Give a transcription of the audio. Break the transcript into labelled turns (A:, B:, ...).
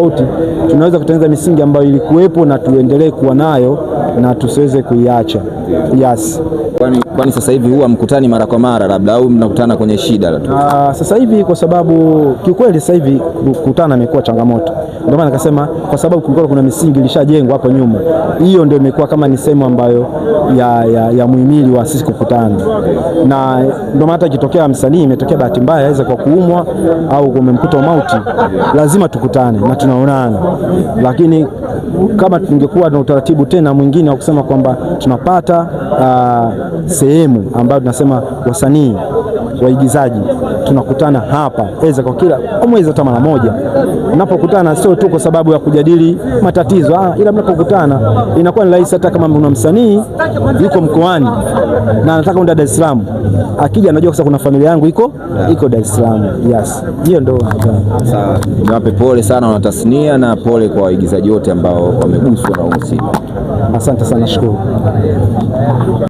A: tofauti, tunaweza kutengeneza misingi ambayo ilikuwepo na tuendelee kuwa nayo na tusiweze kuiacha. Yes.
B: Kwani sasa hivi huwa mkutani mara kwa mara labda, au mnakutana kwenye shida tu?
A: Sasa hivi kwa sababu kiukweli sasa hivi kukutana imekuwa changamoto. Ndio maana nikasema kwa sababu kulikuwa kuna misingi ilishajengwa hapo nyuma. Hiyo ndio imekuwa kama ni sehemu ambayo ya muhimili wa sisi kukutana. Na ndio maana hata ikitokea msanii imetokea bahati mbaya aweza kwa kuumwa au kumemkuta mauti, lazima tukutane na tunaonana. Lakini kama tungekuwa na utaratibu tena mwingine wa kusema kwamba tunapata sehemu ambayo tunasema wasanii waigizaji tunakutana hapa eza kwa kila mwezi hata mara moja. Unapokutana sio tu kwa sababu ya kujadili matatizo, ila mnapokutana inakuwa ni rahisi. Hata kama una msanii yuko mkoani na anataka kwenda Dar es Salaam, akija anajua sasa kuna familia yangu iko Dar es Salaam. Yes, hiyo ndio.
B: Sawa, niwape pole sana wana tasnia na pole kwa waigizaji wote ambao wameguswa na msiba.
A: Asante sana, shukuru.